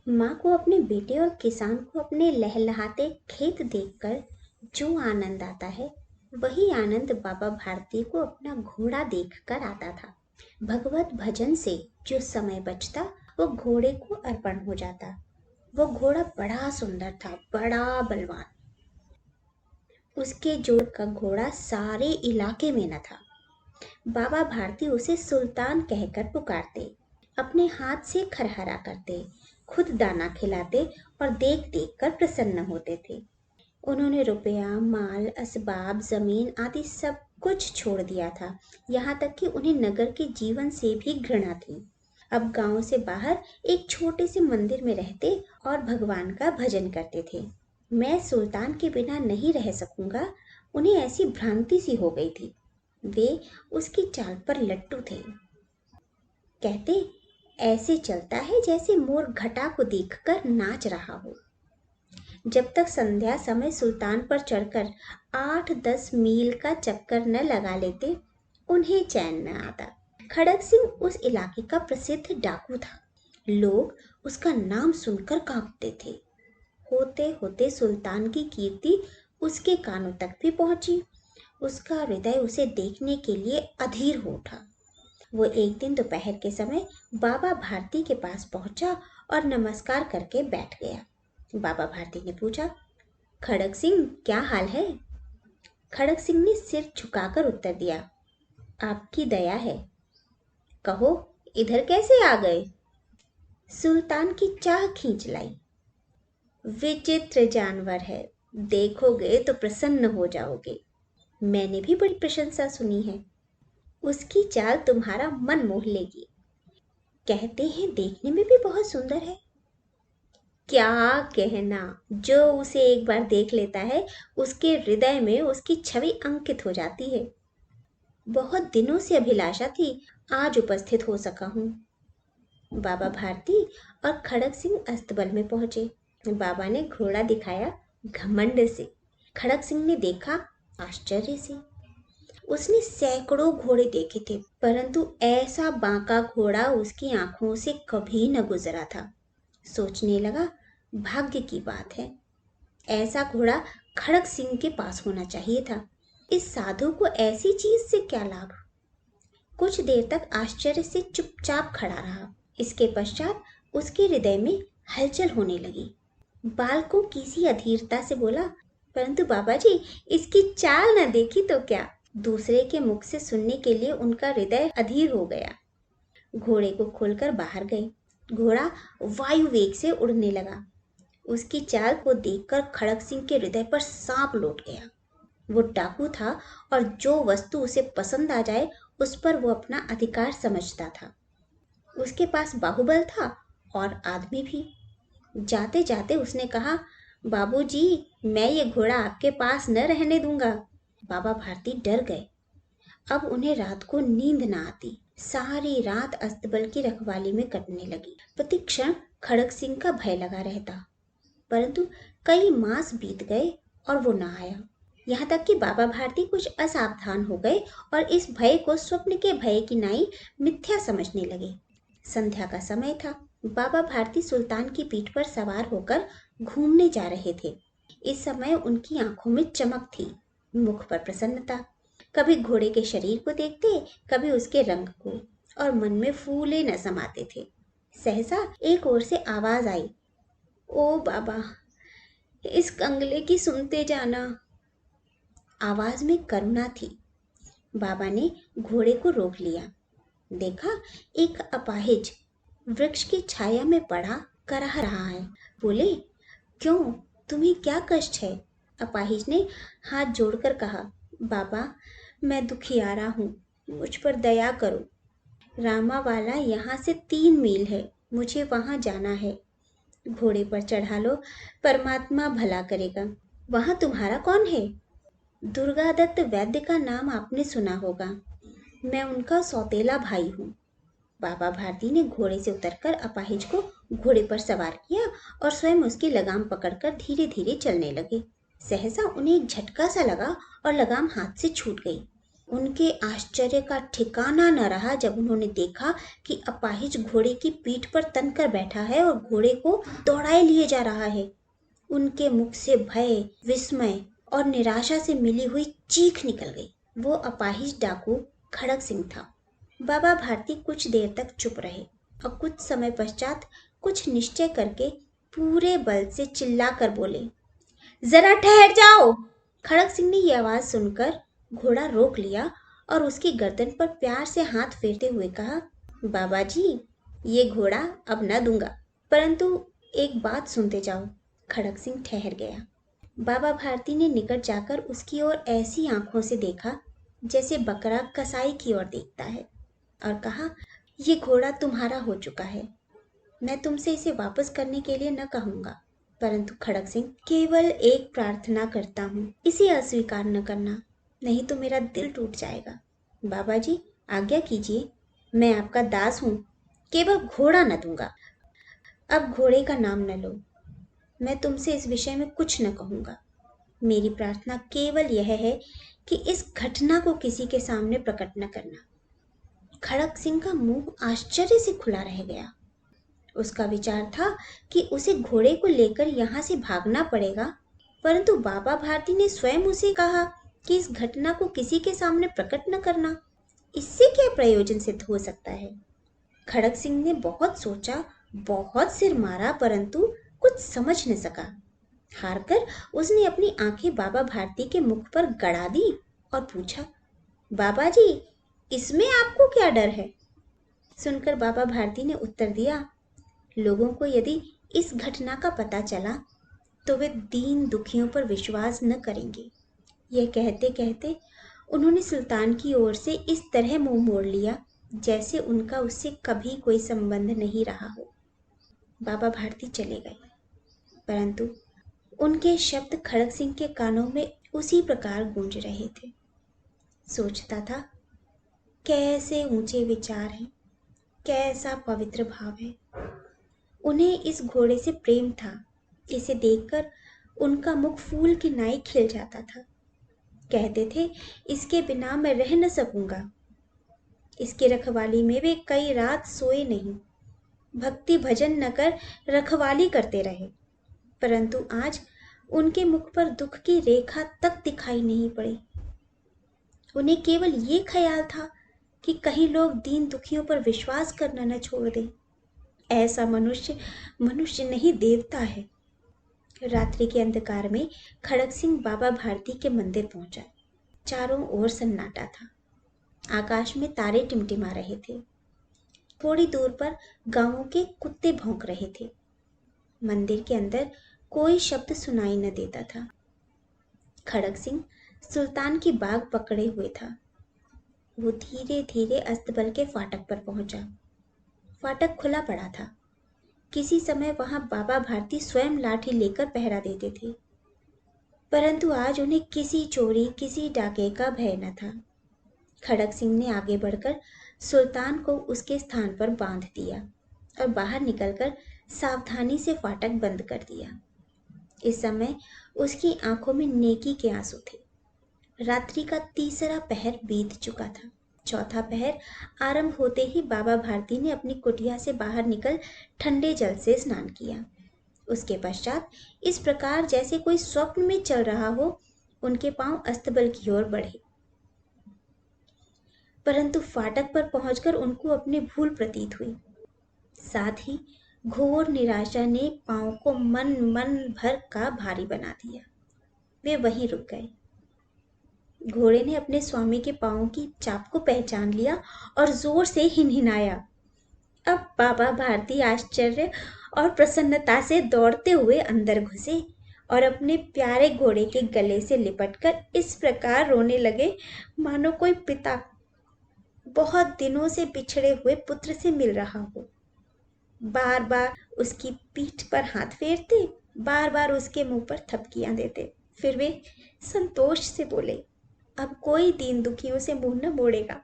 माँ को अपने बेटे और किसान को अपने लहलहाते खेत देखकर जो आनंद आता है, वही आनंद बाबा भारती को अपना घोड़ा देखकर आता था। भगवत भजन से जो समय बचता वो घोड़े को अर्पण हो जाता। वो घोड़ा बड़ा सुंदर था, बड़ा बलवान। उसके जोड़ का घोड़ा सारे इलाके में न था। बाबा भारती उसे सुल्तान कहकर पुकारते, अपने हाथ से खरहरा करते, खुद दाना खिलाते और देख देख कर प्रसन्न होते थे। उन्होंने रुपया, माल, असबाब, जमीन आदि सब कुछ छोड़ दिया था। यहाँ तक कि उन्हें नगर के जीवन से भी घृणा थी। अब गांव से बाहर एक छोटे से मंदिर में रहते और भगवान का भजन करते थे। मैं सुल्तान के बिना नहीं रह सकूंगा, उन्हें ऐसी भ्रांति सी हो गई थी। वे उसकी चाल पर लट्टू थे। कहते, ऐसे चलता है जैसे मोर घटा को देखकर नाच रहा हो। जब तक संध्या समय सुल्तान पर चढ़कर 8-10 मील का चक्कर न लगा लेते, उन्हें चैन न आता। खड़क सिंह उस इलाके का प्रसिद्ध डाकू था। लोग उसका नाम सुनकर कांपते थे। होते होते सुल्तान की कीर्ति उसके कानों तक भी पहुंची। उसका हृदय उसे देखने के लिए अधीर हो उठा। वो एक दिन दोपहर के समय बाबा भारती के पास पहुंचा और नमस्कार करके बैठ गया। बाबा भारती ने पूछा, खड़क सिंह, क्या हाल है? खड़क सिंह ने सिर झुकाकर उत्तर दिया, आपकी दया है। कहो, इधर कैसे आ गए? सुल्तान की चाह खींच लाई। विचित्र जानवर है, देखोगे तो प्रसन्न हो जाओगे। मैंने भी बड़ी प्रशंसा सुनी है। उसकी चाल तुम्हारा मन मोह लेगी। कहते हैं देखने में भी बहुत सुंदर है। क्या कहना, जो उसे एक बार देख लेता है उसके हृदय में उसकी छवि अंकित हो जाती है। बहुत दिनों से अभिलाषा थी, आज उपस्थित हो सका हूँ। बाबा भारती और खड़क सिंह अस्तबल में पहुंचे। बाबा ने घोड़ा दिखाया घमंड से। खड़क सिंह ने देखा आश्चर्य से। उसने सैकड़ों घोड़े देखे थे, परंतु ऐसा बांका घोड़ा उसकी आंखों से कभी न गुजरा था। सोचने लगा, भाग्य की बात है, ऐसा घोड़ा खड़क सिंह के पास होना चाहिए था। इस साधु को ऐसी चीज से क्या लाभ? कुछ देर तक आश्चर्य से चुपचाप खड़ा रहा। इसके पश्चात उसके हृदय में हलचल होने लगी। बालकों किसी अधीरता से बोला, परंतु बाबा जी, इसकी चाल न देखी तो क्या? दूसरे के मुख से सुनने के लिए उनका हृदय अधीर हो गया। घोड़े को खोलकर बाहर गए। घोड़ा वायु वेग से उड़ने लगा। उसकी चाल को देखकर खड़क सिंह के हृदय पर सांप लौट गया। वो डाकू था और जो वस्तु उसे पसंद आ जाए उस पर वो अपना अधिकार समझता था। उसके पास बाहुबल था और आदमी भी। जाते जाते उसने कहा, बाबूजी, मैं ये घोड़ा आपके पास न रहने दूंगा। बाबा भारती डर गए। अब उन्हें रात को नींद न आती। सारी रात अस्तबल की रखवाली में कटने लगी। प्रतिक्षण खड़क सिंह का भय लगा रहता, परंतु कई मास बीत गए और वो न आया। यहाँ तक कि बाबा भारती कुछ असावधान हो गए और इस भय को स्वप्न के भय की नाई मिथ्या समझने लगे। संध्या का समय था। बाबा भारती सुल्तान की पीठ पर सवार होकर घूमने जा रहे थे। इस समय उनकी आंखों में चमक थी, मुख पर प्रसन्नता। कभी घोड़े के शरीर को देखते, कभी उसके रंग को, और मन में फूले न समाते थे। सहसा एक ओर से आवाज आई, ओ बाबा, इस कंगले की सुनते जाना। आवाज में करुणा थी। बाबा ने घोड़े को रोक लिया। देखा, एक अपाहिज वृक्ष की छाया में पड़ा कराह रहा है। बोले, क्यों, तुम्हें क्या कष्ट है? अपाहिज ने हाथ जोड़कर कहा, बाबा, मैं दुखियारा हूँ, मुझ पर दया करो। रामावाला यहाँ से 3 मील है, मुझे वहाँ जाना है। घोड़े पर चढ़ा लो, परमात्मा भला करेगा। वहाँ तुम्हारा कौन है? दुर्गादत्त वैद्य का नाम आपने सुना होगा, मैं उनका सौतेला भाई हूँ। बाबा भारती ने घोड़े से उतरकर अपाहिज को घोड़े पर सवार किया और स्वयं उसकी लगाम पकड़कर धीरे धीरे चलने लगे। सहसा उन्हें एक झटका सा लगा और लगाम हाथ से छूट गई। उनके आश्चर्य का ठिकाना न रहा जब उन्होंने देखा कि अपाहिज घोड़े की पीठ पर तनकर बैठा है और घोड़े को दौड़ाए लिए जा रहा है। उनके मुख से भय, विस्मय और निराशा से मिली हुई चीख निकल गई। वो अपाहिज डाकू खड़क सिंह था। बाबा भारती कुछ देर तक चुप रहे और कुछ समय पश्चात कुछ निश्चय करके पूरे बल से चिल्लाकर बोले, जरा ठहर जाओ। खड़क सिंह ने यह आवाज सुनकर घोड़ा रोक लिया और उसकी गर्दन पर प्यार से हाथ फेरते हुए कहा, बाबा जी, ये घोड़ा अब न दूंगा, परंतु एक बात सुनते जाओ। खड़क सिंह ठहर गया। बाबा भारती ने निकट जाकर उसकी ओर ऐसी आंखों से देखा जैसे बकरा कसाई की ओर देखता है और कहा, ये घोड़ा तुम्हारा हो चुका है। मैं तुमसे इसे वापस करने के लिए न कहूंगा, परंतु खड़क सिंह, केवल एक प्रार्थना करता हूँ, इसे अस्वीकार न करना, नहीं तो मेरा दिल टूट जाएगा। बाबा जी, आज्ञा कीजिए, मैं आपका दास हूँ, केवल घोड़ा न दूंगा। अब घोड़े का नाम न लो। मैं तुमसे इस विषय में कुछ न कहूंगा। मेरी प्रार्थना केवल यह है कि इस घटना को किसी के सामने प्रकट न करना। खड़क सिंह का मुंह आश्चर्य से खुला रह गया। उसका विचार था कि उसे घोड़े को लेकर यहाँ से भागना पड़ेगा, परंतु बाबा भारती ने स्वयं उसे कहा कि इस घटना को किसी के सामने प्रकट न करना। इससे क्या प्रयोजन सिद्ध हो सकता है? खड़क सिंह ने बहुत सोचा, बहुत सिर मारा, परंतु कुछ समझ न सका। हारकर उसने अपनी आंखें बाबा भारती के मुख पर गड़ा दी और पूछा, बाबा जी, इसमें आपको क्या डर है? सुनकर बाबा भारती ने उत्तर दिया, लोगों को यदि इस घटना का पता चला तो वे दीन दुखियों पर विश्वास न करेंगे। यह कहते कहते उन्होंने सुल्तान की ओर से इस तरह मुंह मोड़ लिया जैसे उनका उससे कभी कोई संबंध नहीं रहा हो। बाबा भारती चले गए, परंतु उनके शब्द खड़क सिंह के कानों में उसी प्रकार गूंज रहे थे। सोचता था, कैसे ऊंचे विचार हैं, कैसा पवित्र भाव है। उन्हें इस घोड़े से प्रेम था। इसे देखकर उनका मुख फूल की नाई खिल जाता था। कहते थे, इसके बिना मैं रह न सकूंगा। इसकी रखवाली में वे कई रात सोए नहीं, भक्ति भजन न कर रखवाली करते रहे, परंतु आज उनके मुख पर दुख की रेखा तक दिखाई नहीं पड़ी। उन्हें केवल ये ख्याल था कि कहीं लोग दीन दुखियों पर विश्वास करना न छोड़ दें। ऐसा मनुष्य मनुष्य नहीं, देवता है। रात्रि के अंधकार में खड़क सिंह बाबा भारती के मंदिर पहुंचा। चारों ओर सन्नाटा था। आकाश में तारे टिमटिमा रहे थे। थोड़ी दूर पर गांवों के कुत्ते भौंक रहे थे। मंदिर के अंदर कोई शब्द सुनाई न देता था। खड़क सिंह सुल्तान की बाग पकड़े हुए था। वो धीरे धीरे अस्तबल के फाटक पर पहुंचा। फाटक खुला पड़ा था। किसी समय वहां बाबा भारती स्वयं लाठी लेकर पहरा देते थे, परंतु आज उन्हें किसी चोरी, किसी डाके का भय न था। खड़क सिंह ने आगे बढ़कर सुल्तान को उसके स्थान पर बांध दिया और बाहर निकलकर सावधानी से फाटक बंद कर दिया। इस समय उसकी आंखों में नेकी के आंसू थे। रात्रि का तीसरा पहर बीत चुका था। चौथा पहर आरंभ होते ही बाबा भारती ने अपनी कुटिया से बाहर निकल ठंडे जल से स्नान किया। उसके पश्चात इस प्रकार जैसे कोई स्वप्न में चल रहा हो, उनके पांव अस्तबल की ओर बढ़े, परंतु फाटक पर पहुंचकर उनको अपनी भूल प्रतीत हुई। साथ ही घोर निराशा ने पांव को मन मन भर का भारी बना दिया। वे वहीं रुक गए। घोड़े ने अपने स्वामी के पांव की चाप को पहचान लिया और जोर से हिनहिनाया। अब बाबा भारती आश्चर्य और प्रसन्नता से दौड़ते हुए अंदर घुसे और अपने प्यारे घोड़े के गले से लिपटकर इस प्रकार रोने लगे मानो कोई पिता बहुत दिनों से बिछड़े हुए पुत्र से मिल रहा हो। बार बार उसकी पीठ पर हाथ फेरते, बार बार उसके मुंह पर थपकियां देते। फिर वे संतोष से बोले, अब कोई दीन दुखियों से मुंह न मोड़ेगा।